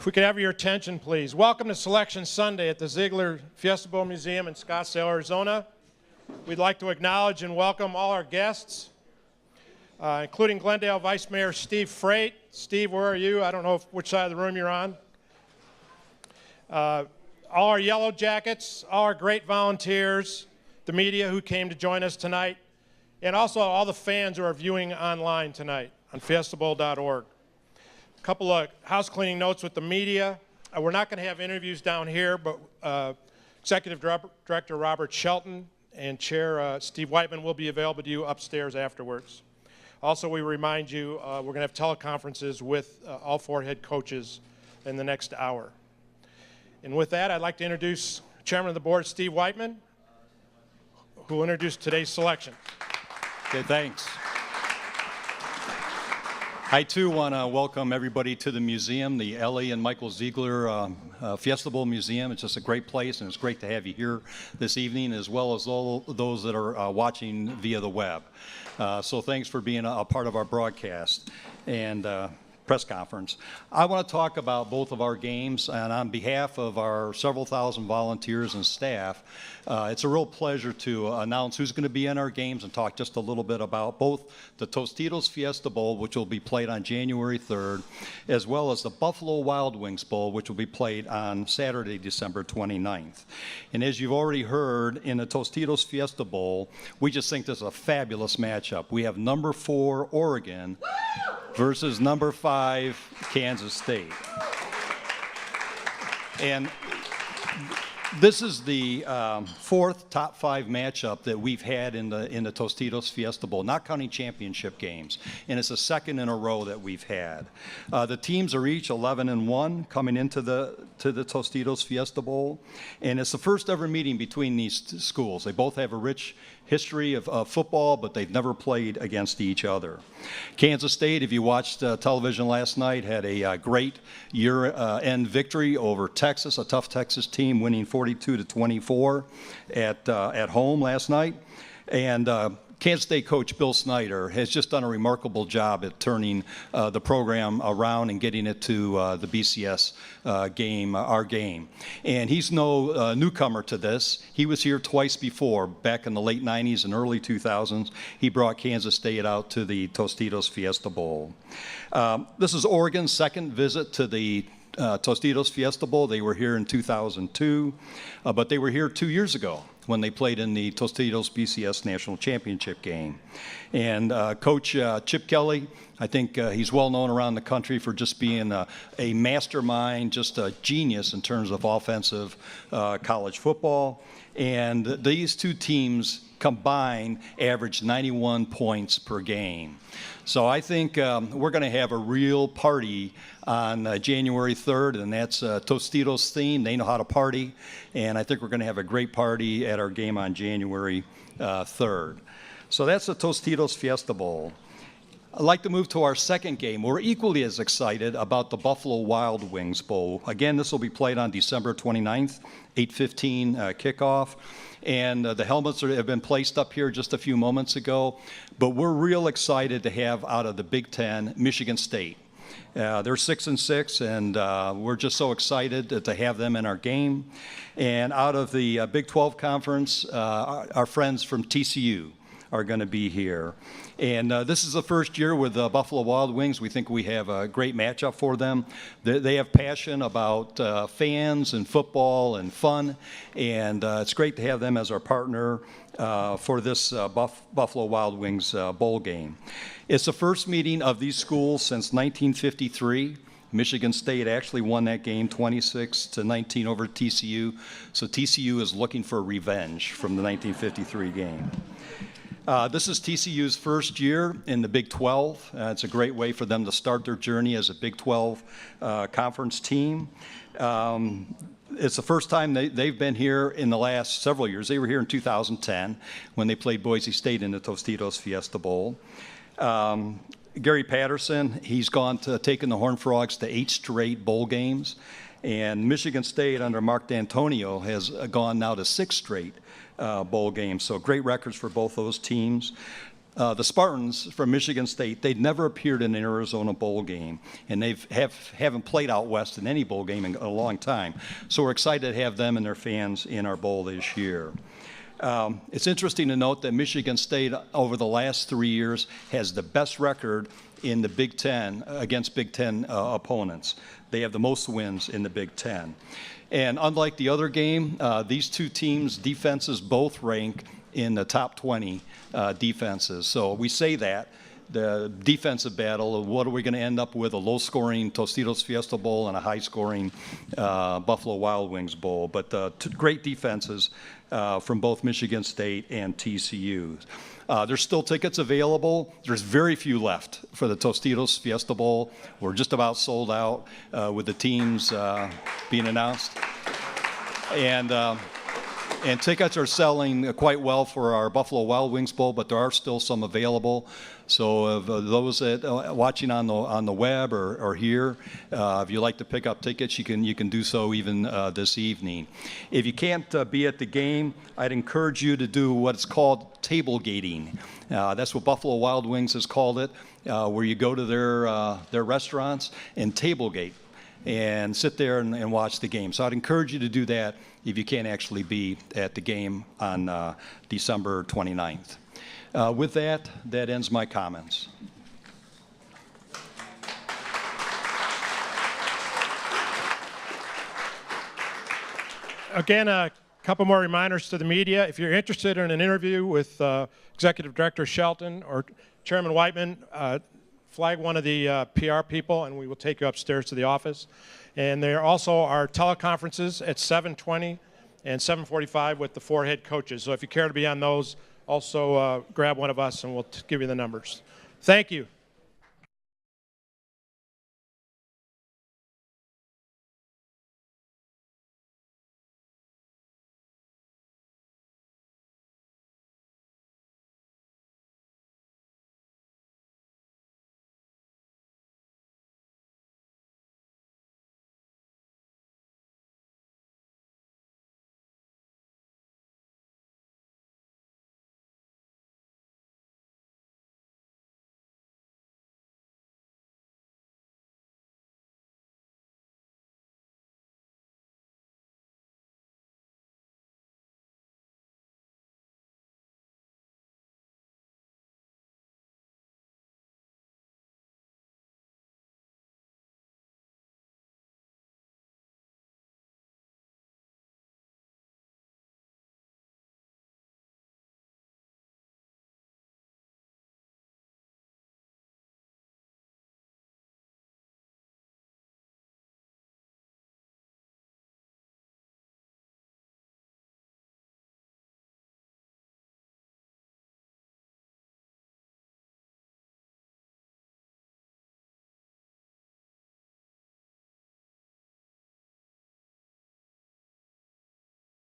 If we could have your attention, please. Welcome to Selection Sunday at the Ziegler Fiesta Bowl Museum in Scottsdale, Arizona. We'd like to acknowledge and welcome all our guests, including Glendale Vice Mayor Steve Freight. Steve, where are you? I don't know which side of the room you're on. All our Yellow Jackets, all our great volunteers, the media who came to join us tonight, and also all the fans who are viewing online tonight on fiestabowl.org. A couple of house cleaning notes with the media. We're not going to have interviews down here, but Executive Director Robert Shelton and Chair Steve Whiteman will be available to you upstairs afterwards. Also, we remind you we're going to have teleconferences with all four head coaches in the next hour. And with that, I'd like to introduce Chairman of the Board, Steve Whiteman, who will introduce today's selection. Okay, thanks. I, too, want to welcome everybody to the museum, the Ellie and Michael Ziegler Fiesta Bowl Museum. It's just a great place, and it's great to have you here this evening, as well as all those that are watching via the web. So thanks for being a part of our broadcast and press conference. I want to talk about both of our games, and on behalf of our several thousand volunteers and staff, it's a real pleasure to announce who's going to be in our games and talk just a little bit about both the Tostitos Fiesta Bowl, which will be played on January 3rd, as well as the Buffalo Wild Wings Bowl, which will be played on Saturday, December 29th. And as you've already heard, in the Tostitos Fiesta Bowl, we just think this is a fabulous matchup. We have number 4 Oregon versus number 5 Kansas State. And this is the fourth top 5 matchup that we've had in the Tostitos Fiesta Bowl, not counting championship games, and it's the second in a row that we've had. The teams are each 11-1 coming into the Tostitos Fiesta Bowl, and it's the first ever meeting between these schools. They both have a rich history of football, but they've never played against each other. Kansas State, if you watched television last night, had a great year-end victory over Texas, a tough Texas team, winning 42-24 at home last night. And Kansas State coach Bill Snyder has just done a remarkable job at turning the program around and getting it to the BCS game, our game. And he's no newcomer to this. He was here twice before, back in the late 90s and early 2000s. He brought Kansas State out to the Tostitos Fiesta Bowl. This is Oregon's second visit to the Tostitos Fiesta Bowl. They were here in 2002, but they were here 2 years ago when they played in the Tostitos BCS National Championship game. And Coach Chip Kelly, I think he's well known around the country for just being a mastermind, just a genius in terms of offensive college football. And these two teams combined average 91 points per game. So I think we're going to have a real party on January 3rd, and that's Tostitos theme. They know how to party, and I think we're going to have a great party at our game on January 3rd. So that's the Tostitos Fiesta Bowl. I'd like to move to our second game. We're equally as excited about the Buffalo Wild Wings Bowl. Again, this will be played on December 29th, 8:15 kickoff. And the helmets have been placed up here just a few moments ago. But we're real excited to have out of the Big Ten, Michigan State. They're 6-6, and we're just so excited to have them in our game. And out of the Big 12 Conference, our friends from TCU are going to be here. And this is the first year with the Buffalo Wild Wings. We think we have a great matchup for them. They have passion about fans and football and fun, and it's great to have them as our partner for this Buffalo Wild Wings bowl game. It's the first meeting of these schools since 1953. Michigan State actually won that game 26-19 over TCU, so TCU is looking for revenge from the 1953 game. This is TCU's first year in the Big 12. It's a great way for them to start their journey as a Big 12 conference team. It's the first time they've been here in the last several years. They were here in 2010 when they played Boise State in the Tostitos Fiesta Bowl. Gary Patterson, he's taken the Horned Frogs to 8 straight bowl games. And Michigan State under Mark D'Antonio has gone now to 6 straight bowl games. So great records for both those teams. The Spartans from Michigan State, they'd never appeared in an Arizona bowl game, and they haven't played out west in any bowl game in a long time. So we're excited to have them and their fans in our bowl this year. It's interesting to note that Michigan State, over the last 3 years, has the best record in the Big Ten against Big Ten opponents. They have the most wins in the Big Ten. And unlike the other game, these two teams' defenses both rank in the top 20 defenses. So we say that, the defensive battle, what are we going to end up with? A low-scoring Tostitos Fiesta Bowl and a high-scoring Buffalo Wild Wings Bowl. But great defenses from both Michigan State and TCU. There's still tickets available. There's very few left for the Tostitos Fiesta Bowl. We're just about sold out with the teams being announced. And tickets are selling quite well for our Buffalo Wild Wings Bowl, but there are still some available. So if those that watching on the web or here, if you like to pick up tickets, you can do so even this evening. If you can't be at the game, I'd encourage you to do what's called tailgating. That's what Buffalo Wild Wings has called it, where you go to their restaurants and tailgate and sit there and watch the game. So I'd encourage you to do that if you can't actually be at the game on December 29th. With that ends my comments. Again, a couple more reminders to the media. If you're interested in an interview with Executive Director Shelton or Chairman Whiteman, flag one of the PR people, and we will take you upstairs to the office. And there also are teleconferences at 7:20 and 7:45 with the 4 head coaches. So if you care to be on those, also grab one of us, and we'll give you the numbers. Thank you.